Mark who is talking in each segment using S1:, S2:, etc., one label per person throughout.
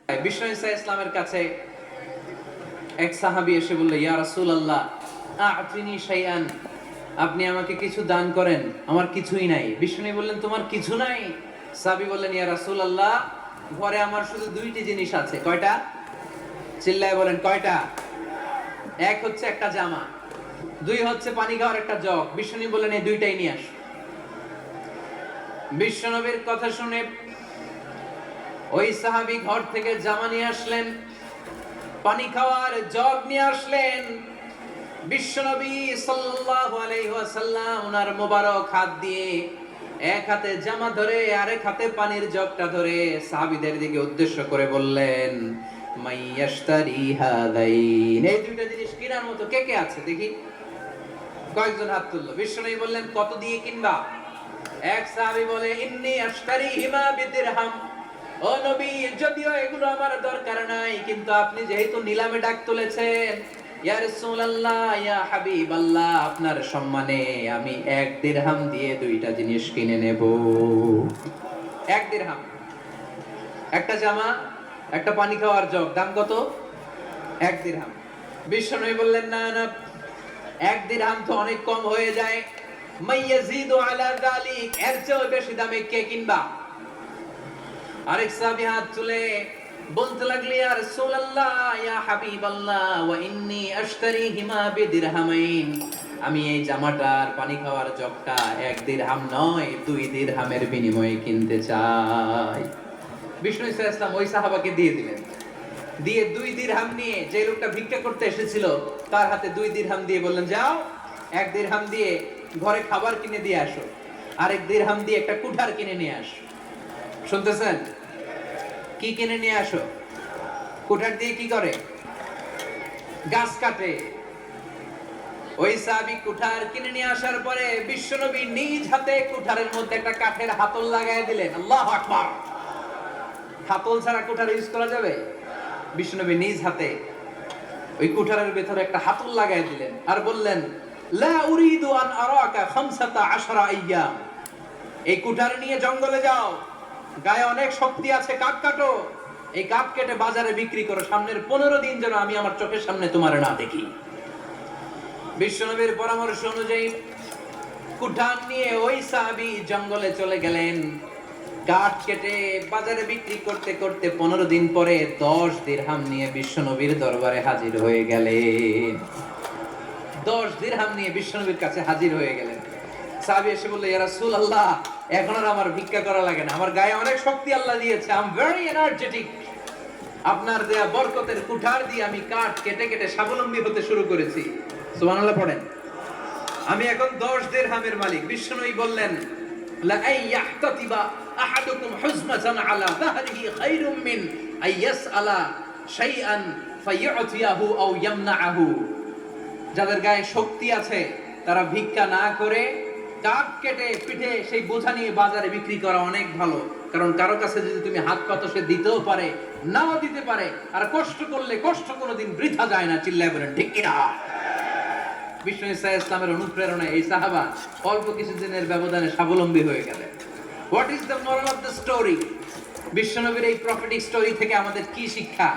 S1: বিষ্ণু ইসা ইসলামের কাছে এক সাহাবী এসে বলল, ইয়া রাসূলুল্লাহ আ'তিনি শাইআন, আপনি আমাকে কিছু দান করেন, আমার কিছুই নাই। বিষ্ণু বললেন, তোমার কিছু নাই? সাহাবী বললেন, ইয়া রাসূলুল্লাহ ঘরে আমার শুধু দুইটি জিনিস আছে। কয়টা? চিল্লায় বলেন কয়টা? এক হচ্ছে একটা জামা, দুই হচ্ছে পানি খাওয়ার একটা জগ। বিষ্ণু বললেন, এই দুইটাই নিয়ে আস। বিশ্বনবীর কথা শুনে ওই সাহাবী ঘর থেকে জামা নিয়ে আসলেন, পানি খাওয়ার জগ নিয়ে আসলেন। বিশ্বনবী সাল্লাল্লাহু আলাইহি ওয়াসাল্লাম ওনার মোবারক হাত দিয়ে এক হাতে জামা ধরে আরেক হাতে পানির জগটা ধরে সাহাবীদের দিকে উদ্দেশ্য করে বললেন, মাইয়াশতারি হাদাইন, এই দুইটা জিনিস কেনার মতো কে কে আছে দেখি? কয়েকজন হাত তুললো। বিশ্বনবী বললেন, কত দিয়ে কিনবা? এক সাহাবী বলে, ইন্নী আশতারিহিমা বিদিরহাম, ও নবী যদিও এগুলো আমার দরকার নাই, কিন্তু আপনি যেহেতু নিলামে ডাক তুলেছেন, ইয়া রাসূলুল্লাহ ইয়া হাবিবাল্লাহ, আপনার সম্মানে আমি 1 দিরহাম দিয়ে দুইটা জিনিস কিনে নেব। 1 দিরহাম, একটা জামা, একটা পানি খাওয়ার জগ, দাম কত? 1 দিরহাম। বিশ্বনবী বললেন, না না, 1 দিরহাম তো অনেক কম হয়ে যায়, মাইয়াজিদু আলা যালিক, এর চেয়ে বেশি দামে কে কিনবা? আরেক সাহাবী হাত তুলে বলতে লাগলেন, ইয়া রাসূলুল্লাহ ইয়া হাবিবাল্লাহ ওয়া ইন্নী আশতারিহিমা বিদিরহামাইন, আমি এই জামাটার পানি খাওয়ার জগটা 1 দিরহাম নয় 2 দিরহামের বিনিময়ে কিনতে চাই। বিষ্ণু ইসা ইসলাম ওই সাহাবাকে দিয়ে দিলেন। দিয়ে 2 দিরহাম নিয়ে যে লোকটা ভিক্ষা করতে এসেছিল তার হাতে 2 দিরহাম দিয়ে বললেন, যাও 1 দিরহাম দিয়ে ঘরে খাবার কিনে দিয়ে আসো, আরেক দিরহাম দিয়ে একটা কুঠার কিনে নিয়ে আসো। শুনতেছেন? কি কিনে নিয়ে আসো? কুঠার দিয়ে কি করে? গাছ কাটে। ওই সাহাবী কুঠার কিনে নিয়ে আসার পরে বিশ্বনবী নিজ হাতে কুঠারের মধ্যে একটা কাঠের হাতল লাগায় দিলেন। আল্লাহু আকবার! হাতল ছাড়া কুঠার ইউজ করা যাবে? বিশ্বনবী নিজ হাতে ওই কুঠারের ভেতরে একটা হাতল লাগায় দিলেন আর বললেন, লা উরিদু আন আরাকা 15 আইয়াম, এই কুঠার নিয়ে জঙ্গলে যাও, গায়ে অনেক শক্তি আছে, কাঠ কাটো, এই কাঠ কেটে বাজারে বিক্রি করো, সামনের 15 দিন যেন আমি আমার চোখের সামনে তোমার না দেখি। বিশ্বনবীর পরামর্শ অনুযায়ী কুঠার নিয়ে ওই সাহাবী জঙ্গলে চলে গেলেন। কাঠ কেটে বাজারে বিক্রি করতে করতে 15 দিন পরে 10 দিরহাম নিয়ে বিশ্বনবীর দরবারে হাজির হয়ে গেলেন। 10 দিরহাম নিয়ে বিশ্বনবীর কাছে হাজির হয়ে গেলেন। সাহাবী এসে বলল, ইয়া রাসূলুল্লাহ এখন আর আমার ভিক্ষা করা লাগে না, আমার গায়ে অনেক শক্তি আল্লাহ দিয়েছে, আই এম ভেরি এনার্জেটিক, আপনার দেয়া বরকতের কুঠার দিয়ে আমি কাঠ কেটে কেটে স্বাবলম্বী হতে শুরু করেছি। সুবহানাল্লাহ পড়েন। আমি এখন 10 দিরহামের মালিক। বিশ্বনবী বললেন, লা আইয়াহতাতিবা আহাদুকুম হুজমাতান আলা যাহরিহি খায়রুম মিন আইয়াসআলা শাইআন ফায়ু'তিয়াহু আও ইয়ামনাহু, যাদের গায়ে শক্তি আছে তারা ভিক্ষা না করে কাঠ কেটে পিঠে সেই বোঝা নিয়ে বাজারে বিক্রি করা অনেক ভালো। কারণ কারো কাছে যদি তুমি হাত পাতো সে দিতেও পারে, নাও দিতে পারে, আর কষ্ট করলে কষ্ট কোনোদিন বৃথা যায় না। চিল্লায় বলেন ঠিক কিনা? বিষ্ণু ইসা ইসলামের অনুপ্রেরণায় এই সাহাবা অল্প কিছুদিনের ব্যবধানে স্বাবলম্বী হয়ে গেলেন। What is the moral of the story? বিশ্বনবীর এই প্রফেটিক স্টোরি থেকে আমাদের কি শিক্ষা?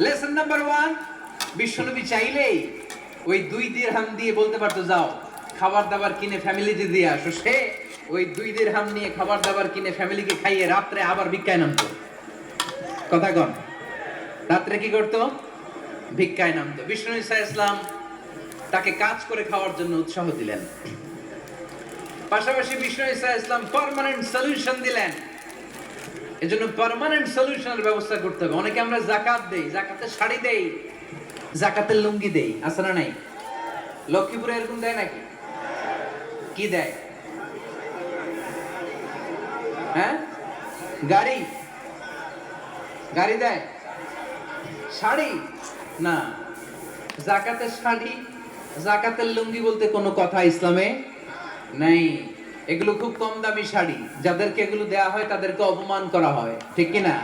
S1: লেসন নাম্বার 1, বিশ্বনবী চাইলেই ওই 2 দিরহাম দিয়ে বলতে পারতো, যাও খাবার দাবার কিনে ফ্যামিলিতে দিয়ে আসো। সে ওই 2 দিরহাম নিয়ে খাবার দাবার কিনে ফ্যামিলিকে খাইয়ে রাত্রে আবার ভিক্ষায় নামতো। কথা কন, রাত্রে কি করতো? ভিক্ষায় নামতো। বিষ্ণু ইসা ইসলাম তাকে কাজ করে খাওয়ার জন্য উৎসাহ দিলেন। পাশাপাশি বিষ্ণু ইসা ইসলাম পার্মানেন্ট সলিউশন দিলেন। এজন্য পার্মানেন্ট সলিউশনের ব্যবস্থা করতে হবে। অনেকে আমরা যাকাত দেই, যাকাতের শাড়ি দেই, যাকাতের লুঙ্গি দেই, আছে না নাই? লক্ষ্মীপুরে এরকম দেয় নাকি? কি দেয়? হ্যাঁ, গাড়ি, গাড়ি দেয়, শাড়ি না। যাকাতের শাড়ি, যাকাতের লুঙ্গি বলতে কোনো কথা ইসলামে নাই। এগুলো খুব কম দামি শাড়ি, যাদেরকে এগুলো দেয়া হয় তাদেরকে অপমান করা হয়, ঠিক কি না?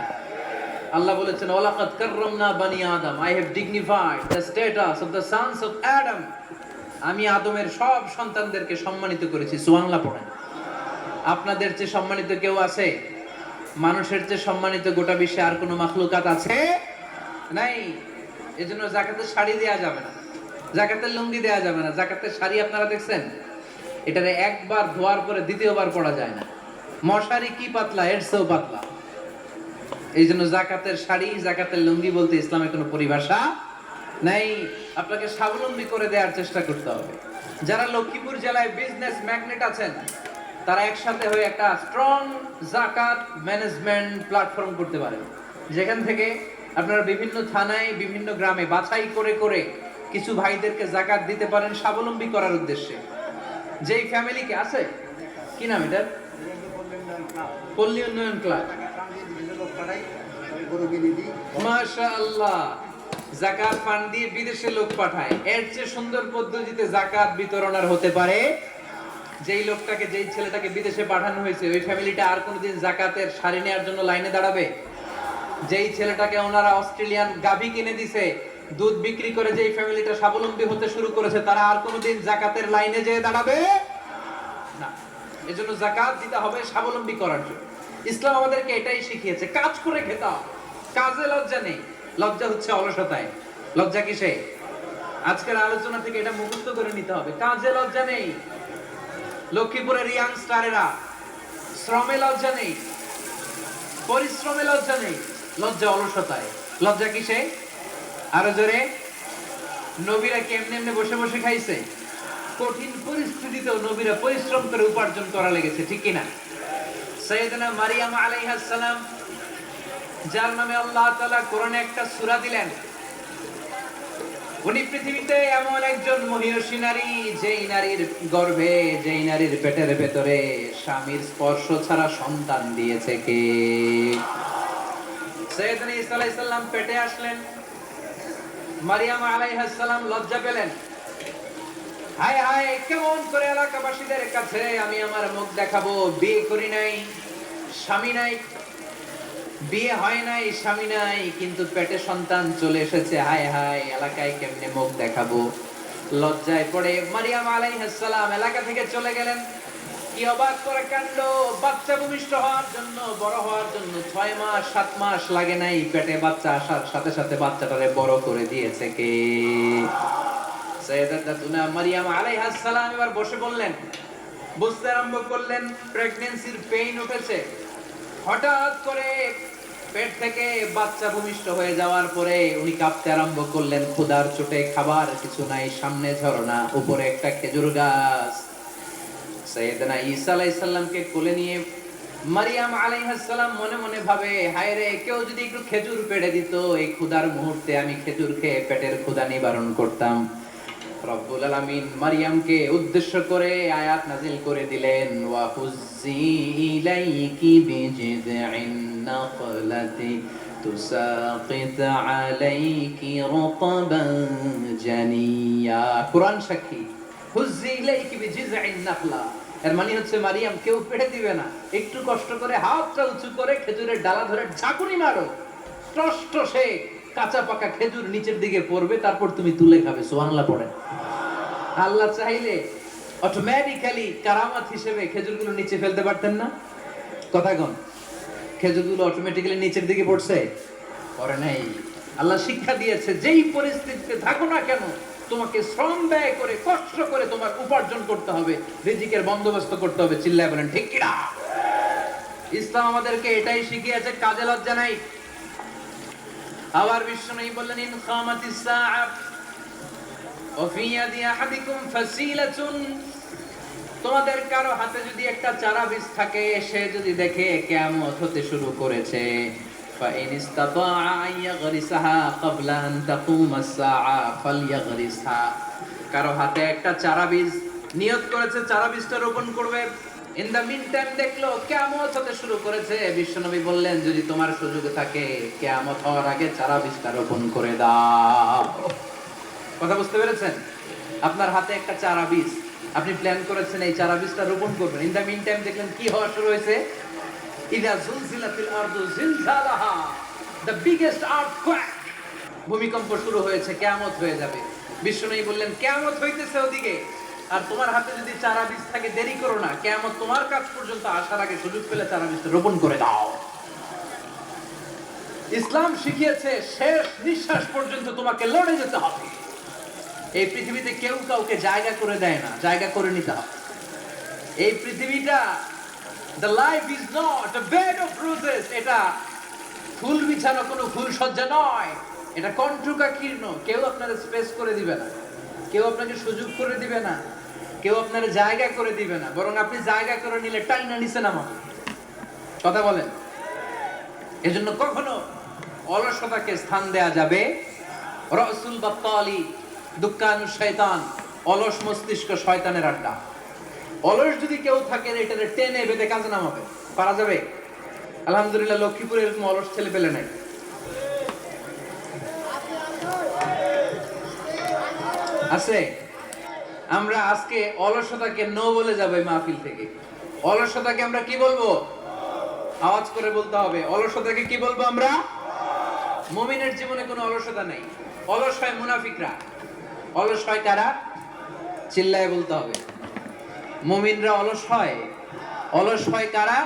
S1: আল্লাহ বলেছেন, ওয়ালাকাদ কাররামনা বানি আদম, I have dignified the status of the sons of Adam, আমি আদমের সব সন্তানদেরকে সম্মানিত করেছি। সুবহানাল্লাহ পড়েন। আপনাদের চেয়ে সম্মানিত কেউ আছে? মানুষের চেয়ে সম্মানিত গোটা বিশ্বে আর কোনো মাখলুকাত আছে নাই। এজন্য যাকাতের শাড়ি দেয়া যাবে না, যাকাতের লুঙ্গি দেয়া যাবে না। যাকাতের শাড়ি আপনারা দেখছেন, এটারে একবার ধোয়ার পরে দ্বিতীয়বার পরা যায় না। মশারি কি পাতলা, এর চেয়েও পাতলা। এই জন্য জাকাতের শাড়ি, জাকাতের লুঙ্গি বলতে ইসলামের কোনো পরিভাষা নাই। আপনাকে স্বাবলম্বী করে দেওয়ার চেষ্টা করতে হবে। যারা লক্ষ্মীপুর জেলায় বিজনেস ম্যাগনেট আছেন, তারা একসাথে হয়ে একটা স্ট্রং জাকাত ম্যানেজমেন্ট প্ল্যাটফর্ম করতে পারেন, যেখান থেকে আপনারা বিভিন্ন থানায়, বিভিন্ন গ্রামে বাছাই করে করে কিছু ভাইদেরকে জাকাত দিতে পারেন স্বাবলম্বী করার উদ্দেশ্যে। যেই ফ্যামিলিকে আছে, কি নাম এটার, পল্লী উন্নয়ন ক্লাব, মাশাআল্লাহ, যাকাত ফান্ড দিয়ে বিদেশে লোক পাঠায়। এর চেয়ে সুন্দর পদ্ধতিতে যাকাত বিতরণ আর হতে পারে? যেই লোকটাকে, যেই ছেলেটাকে বিদেশে পাঠানো হয়েছে, ওই ফ্যামিলিটা আর কোনোদিন যাকাতের শাড়ি নেওয়ার জন্য লাইনে দাঁড়াবে? যেই ছেলেটাকে ওনারা অস্ট্রেলিয়ান গাভী কিনে দিছে, দুধ বিক্রি করে যেই ফ্যামিলিটা স্বাবলম্বী হতে শুরু করেছে, তারা আর কোনোদিন যাকাতের লাইনে যেয়ে দাঁড়াবে না। এজন্য যাকাত দিতে হবে স্বাবলম্বী করার জন্য। ইসলাম আমাদেরকে এটাই শিখিয়েছে, কাজ করে খেতে হবে। কাজে লজ্জা নেই, লজ্জা হচ্ছে অলসতায়। লজ্জা কিসে? আজকের আলোচনা থেকে এটা মুক্ত করে নিতে হবে, কাজে লজ্জা নেই। লক্ষ্মীপুরের ইয়াং স্টারেরা শ্রমে লজ্জা নেই, পরিশ্রমে লজ্জা নেই, লজ্জা অলসতায়। লজ্জা কিসে? আরো জোরে। নবীরা কেমনে এমনি বসে বসে খাইছে? কঠিন পরিস্থিতিতেও নবীরা পরিশ্রম করে উপার্জন করা লেগেছে, ঠিক কিনা? সাইয়েদনা মারিয়াম আলাইহিস সালাম, যার নামে আল্লাহ তাআলা কোরআনে একটা সূরা দিলেন, উনি পৃথিবীতে এমন একজন মহিয়সী নারী, যেই নারীর গর্ভে, যেই নারীর পেটের ভেতরে স্বামীর স্পর্শ ছাড়া সন্তান দিয়েছে কে? সাইয়েদনা ঈসা আলাইহিস সালাম পেটে আসলেন। মারিয়াম আলাইহিস সালাম লজ্জা পেলেন। হায় হায়, কেমন করে এলাকাবাসীদের কাছে আমি আমার মুখ দেখাবো? বিয়ে করি নাই, স্বামী নাই, বিয়ে হয় নাই, স্বামী নাই, কিন্তু পেটে সন্তান চলে এসেছে। হায় হায়, এলাকায় কেমনে মুখ দেখাবো? লজ্জায় পড়ে মারিয়াম আলাইহিস সালাম এলাকা থেকে চলে গেলেন। কি অবাক করে কাণ্ড! বাচ্চা ভূমিষ্ঠ হওয়ার জন্য, বড় হওয়ার জন্য 6 মাস 7 মাস লাগে নাই, পেটে বাচ্চা আসার সাথে সাথে বাচ্চাটারে বড় করে দিয়েছে কে? সাইয়েদাতুনা মারিয়াম আলাইহিস সালাম এবার বসে বললেন, বুঝতে আরম্ভ করলেন প্রেগন্যান্সির পেইন উঠেছে। হঠাৎ করে পেট থেকে বাচ্চা ভূমিষ্ঠ হয়ে যাওয়ার পরে উনি কাঁপতে আরম্ভ করলেন। ক্ষুধার চোটে খাবার কিছু নাই, সামনে ঝরনা, উপরে একটা খেজুর গাছ। সাইয়েদনা ঈসা আলাইহিস সালামকে কোলে নিয়ে মারিয়াম আলাইহিস সালাম মনে মনে ভাবে, হায় রে, কেউ যদি একটু খেজুর পেড়ে দিত, এই ক্ষুধার মুহূর্তে আমি খেজুর খেয়ে পেটের ক্ষুধা নিবারণ করতাম। রব্বুল আলামিন মারিয়ামকে উদ্দেশ্য করে আয়াত নাযিল করে দিলেন, ওয়া হুজ্জি ইলাইকি বিজিযইন নাখলাতি তুসাকিত আলাইকি রাতাবান জানিয়া। কুরআন সাক্ষী, হুজ্জি ইলাইকি বিজিযইন নাখলা, এর মানে হচ্ছে মারিয়াম, কেউ পেড়ে দিবে না, একটু কষ্ট করে হাতটা উঁচু করে খেজুরের ডালা ধরে ঝাঁকুনি মারো, টসটসে কাঁচা পাকা খেজুর নিচের দিকে পড়বে, তারপর তুমি তুলে খাবে। সুবহানাল্লাহ পড়ে। আল্লাহ চাইলে অটোমেটিক্যালি কারামাত হিসেবে খেজুরগুলো নিচে ফেলতে পারতেন না? কথা কোন? খেজুরগুলো অটোমেটিক্যালি নিচের দিকে পড়ছে? পড়ে নাই। আল্লাহ শিক্ষা দিয়েছে, যেই পরিস্থিতিতে থাকো না কেন, তোমাকে শ্রম ব্যয় করে, কষ্ট করে তোমার উপার্জন করতে হবে, রিজিকের বন্দোবস্ত করতে হবে। চিল্লায় বলেন ঠিক কিনা? ইসলাম আমাদেরকে এটাই শিখিয়েছে, কাজে লজ্জা নাই। আবার বিশ্বনবী বললেন, ইন কামাতিস সাআ ওয়া ফি ইয়াদি আহাদিকুম ফাসিলাতুন, তোমাদের কারো হাতে যদি একটা চারা বীজ থাকে, সে যদি দেখে কিয়ামত হতে শুরু করেছে, فإن استطاع أن يغرسها قبل أن تقوم الساعة فليغرسها, কারো হাতে একটা চারা বীজ নিয়ত করেছে, চারা বীজটা রোপণ করবে। ইন দা মিন টাইম দেখলো কিয়ামত হতে শুরু করেছে, বিশ্বনবী বললেন, যদি তোমার সুযোগ থাকে কিয়ামত হওয়ার আগে চারা বীজটা রোপণ করে দাও। কথা বুঝতে পেরেছেন? আপনার হাতে একটা চারা বীজ, আপনি প্ল্যান করেছেন এই চারা বীজটা রোপণ করবেন। ইন দা মিন টাইম দেখলেন কি হওয়া শুরু হয়েছে? ইদা জুলজিলাতিল আরদু জিলজালাহা, দ্য বিগেস্ট আর্থকোয়েক, ভূমিকম্প শুরু হয়েছে, কিয়ামত হয়ে যাবে। বিশ্বনবী বললেন, কিয়ামত হইতেছে ওদিকে, আর তোমার হাতে যদি চারা বীজ থাকে, দেরি করো না, কিয়ামত তোমার কাছ পর্যন্ত আসার আগে সুযোগ পেলে চারা বীজটা রোপণ করে দাও। ইসলাম শিখিয়েছে শেষ নিঃশ্বাস পর্যন্ত তোমাকে লড়ে যেতে হবে। এই পৃথিবীতে কেউ কাউকে জায়গা করে দেয় না, জায়গা করে নিতে হবে। এই পৃথিবীটা, the life is not a bed of roses, এটা ফুল বিছানো কোনো ফুল সজ্জা নয়, এটা কণ্টকাকীর্ণ। কেউ আপনার স্পেস করে দিবে না, কেউ আপনাকে সুযোগ করে দিবে না, কেউ আপনার জায়গা করে দিবে না, বরং আপনি জায়গা করে নিলে টাইনা নিচে নামাবে। কথা বলেন। এজন্য কখনো অলসতাকে স্থান দেয়া যাবে। রাসূল বাত্তালি দুক্কানু শয়তান, অলস মস্তিষ্ক শয়তানের আড্ডা। অলস যদি কেউ থাকে এটারে টেনে বেঁধে কাজে নামাবে, পারা যাবে? আলহামদুলিল্লাহ লক্ষ্মীপুরে এরকম অলস ছেলে পেলে নাই। আছে? আমরা আজকে অলসতাকে নো বলে যাবো এই মাহফিল থেকে। অলসতাকে আমরা কি বলবো? আওয়াজ করে বলতে হবে। অলসতাকে কি বলবো আমরা? মুমিনের জীবনে কোনো অলসতা নেই। অলস হয় মুনাফিকরা। অলস হয় কারা? চিল্লায় বলতে হবে। মুমিনরা অলস হয়। অলস হয় কারা?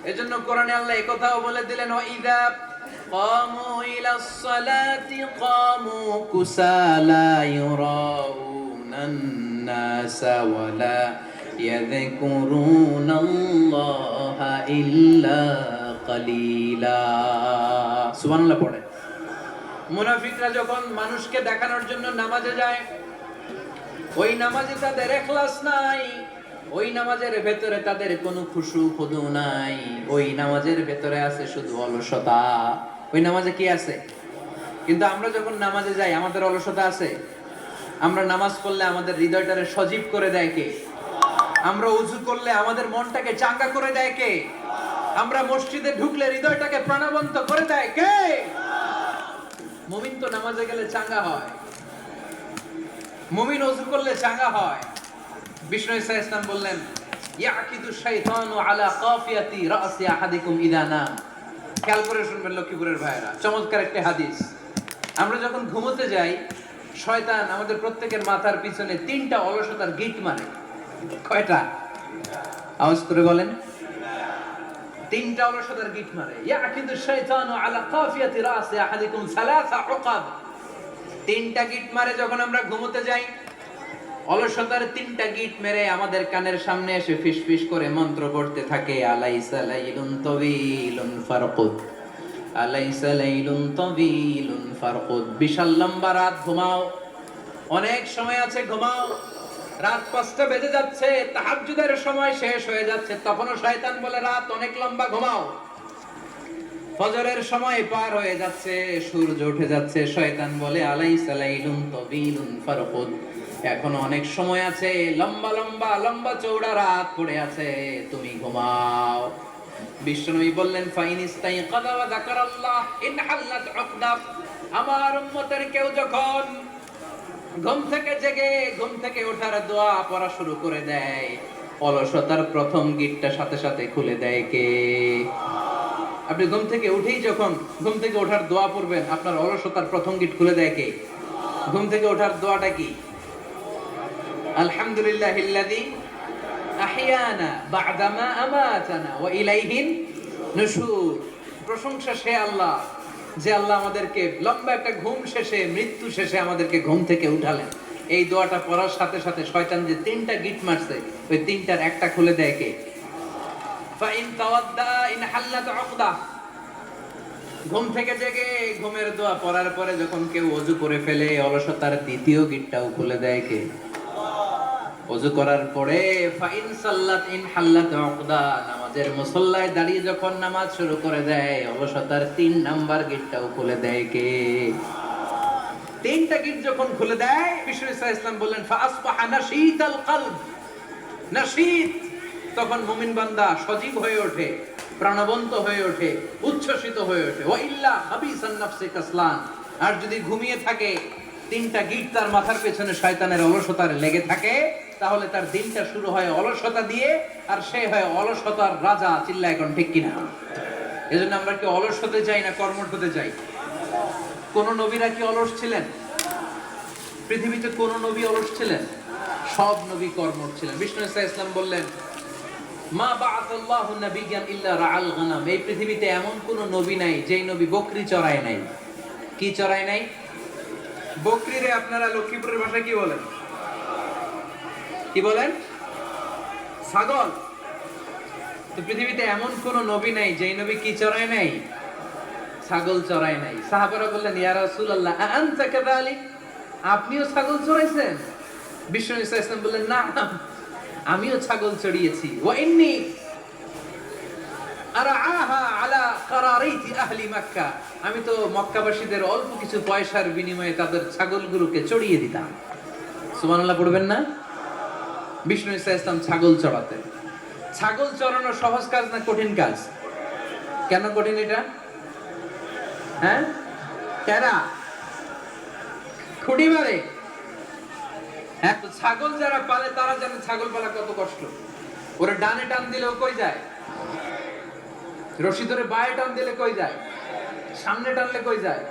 S1: এজন্য কোরআনে আল্লাহ এই কথাও বলে দিলেন, ওয়াইদা কামু ইলাস সালাতি কামু কুসালা ইউরাউনান নাসা ওয়ালা ইয়াযকুরুনাল্লাহা ইল্লা কালিলা। সুবহানাল্লাহ পড়ে। মুনাফিকরা যখন মানুষকে দেখানোর জন্য নামাজে যায়, ওই নামাজে তাদের ইখলাস নাই, ওই নামাজের ভেতরে তাদের কোনো খুশু খুদু নাই, ওই নামাজের ভেতরে আছে শুধু অলসতা। ওই নামাজে কি আছে? কিন্তু আমরা যখন নামাজে যাই আমাদের অলসতা আছে? আমরা নামাজ পড়লে আমাদের হৃদয়টারে সজীব করে দেয় কে? আমরা ওযু করলে আমাদের মনটাকে চাঙ্গা করে দেয় কে? আমরা মসজিদে ঢুকলে হৃদয়টাকে প্রাণবন্ত করে দেয় কে? মুমিন তো নামাজে গেলে চাঙ্গা হয়, মুমিন ওযু করলে চাঙ্গা হয়। বিষ্ণু ঈসা ইসলাম বললেন, ইয়াকিদু শাইতানু আলা কাফিয়াতি রাসি আহাদিকুম ইদা নাম। খেয়াল করে শুনবেন লক্ষ্মীপুরের ভাইরা, চমৎকার একটা হাদিস। আমরা যখন ঘুমোতে যাই, শয়তান আমাদের প্রত্যেকের মাথার পিছনে 3টা অলসতার গিট মারে। কয়টা? আওয়াজ করে বলেন। 3টা অলসতার গিট মারে। ইয়াকিদু শাইতানু আলা কাফিয়াতি রাসি আহাদিকুম সালাসা উকাব। 3টা গিট মারে যখন আমরা ঘুমোতে যাই। অলসতার 3টা গিট মেরে আমাদের কানের সামনে এসে ফিসফিস করে মন্ত্র পড়তে থাকে, আলাইসা লাইলুন তাওয়িলুন ফারকুদ, আলাইসা লাইলুন তাওয়িলুন ফারকুদ। বিশাল লম্বা রাত, ঘুমাও। অনেক সময় আছে, ঘুমাও। রাত 5টা বেজে যাচ্ছে, তাহাজ্জুদের সময় শেষ হয়ে যাচ্ছে, তখনও শয়তান বলে রাত অনেক লম্বা, ঘুমাও। ফজরের সময় পার হয়ে যাচ্ছে, সূর্য উঠে যাচ্ছে, শয়তান বলে আলাইসা লাইলুন তাওয়িলুন ফারকুদ, এখনো অনেক সময় আছে, লম্বা লম্বা লম্বা চৌড়া রাত পড়ে আছে, তুমি ঘুমাও। বিশ্বনবী বললেন, ফাইনিস্তাইকাযা ওয়া যাকারাল্লাহ ইনহাল্লাত উকদা। আমার উম্মতের কেউ যখন ঘুম থেকে জেগে ঘুম থেকে ওঠার দোয়া পড়া শুরু করে দেয়, অলসতার প্রথম গিটটা সাথে সাথে খুলে দেয় কে? আপনি ঘুম থেকে উঠেই যখন ঘুম থেকে ওঠার দোয়া পড়বেন, আপনার অলসতার প্রথম গিট খুলে দেয় কে? ঘুম থেকে ওঠার দোয়াটা কি? আলহামদুলিল্লাহিল্লাযী আহইয়ানা বা'দা মা আমাতানা ওয়া ইলাইহিন নুশুর। প্রশংসা সে আল্লাহ, যে আল্লাহ আমাদেরকে লম্বা একটা ঘুম শেষে, মৃত্যু শেষে আমাদেরকে ঘুম থেকে উঠালেন। এই দোয়াটা পড়ার সাথে সাথে শয়তান যে 3টা গিট মারছে, ওই 3টার একটা খুলে দেয় কে? ফাইন তাওয়াদ্দা ইনহাল্লাত উকদা। ঘুম থেকে জেগে ঘুমের দোয়া পড়ার পরে যখন কেউ ওযু করে ফেলে, অলসতার দ্বিতীয় গিটটাও খুলে দেয় কে? ওযু করার পরে ফাইন সাল্লাত ইনহাল্লাত উকদা, নামাজের মুসল্লায় দাঁড়িয়ে যখন নামাজ শুরু করে দেয়, অলসতার 3 নাম্বার গিটটাও খুলে দেয় কে? 3টা গিট যখন খুলে দেয়, বিষ্ণু ঈসা ইসলাম বললেন, ফাসবাহা নাশীতাল কলব। নাশীত, তখন মুমিন বান্দা সজীব হয়ে ওঠে, প্রাণবন্ত হয়ে ওঠে, উচ্ছ্বসিত হয়ে ওঠে। ওয়া ইল্লা হাবিসান নাফসি কাসলান। আর যদি ঘুমিয়ে থাকে, 3টা গিট তার মাথার পেছনে শয়তানের অলসতার লেগে থাকে, তাহলে তার দিনটা শুরু হয় অলসতা দিয়ে, আর সে হয় অলসতার রাজা। চিল্লা এখন ঠিক কিনা? এজন্য আমরা কি অলস হতে চাই না কর্মঠ হতে চাই? কোন নবীরা কি অলস ছিলেন? পৃথিবীতে কোন নবী অলস ছিলেন? সব নবী কর্মঠ ছিলেন। বিষ্ণু ঈসা ইসলাম বললেন, মা বাআসাল্লাহু নাবিয়্যান ইল্লা রাআল গানাম, এই পৃথিবীতে এমন কোন নবী নাই যেই নবী বকরি চড়ায় নাই। কি চড়ায় নাই? বকরিরে আপনারা লক্ষ্মীপুরের ভাষায় কি বলেন? কি বলেন? ছাগল। তো পৃথিবীতে এমন কোন নবী নাই যেই নবী কি চড়ায় নাই? ছাগল চড়ায় নাই। সাহাবারা বললেন, ইয়া রাসূলুল্লাহ আনতা কাযালিক, আপনিও ছাগল চড়াইছেন? বিষ্ণু ইসা ইসলাম বললেন, না, আমিও ছাগল চড়িয়েছি। ওয়া ইন্নী আরআহা আলা কারারিতি আহলি মক্কা, আমি তো মক্কাবাসীদের অল্প কিছু পয়সার বিনিময়ে তাদের ছাগলগুলোকে চড়িয়ে দিতাম। সুবহানাল্লাহ পড়বেন না? বিষ্ণু ইসা ইসলাম ছাগল চড়াতেন। ছাগল চড়ানো সহজ কাজ না কঠিন কাজ? কেন কঠিন এটা? হ্যাঁ, কেরা খুঁড়ি মারে। হ্যাঁ, তো ছাগল যারা পালে তারা জানে ছাগল পালা কত কষ্ট। ওরা ডানে টান দিলেও কই যায়? রশি ধরে বায়ে টান দিলে কই যায়? সামনে টানলে কই যায়?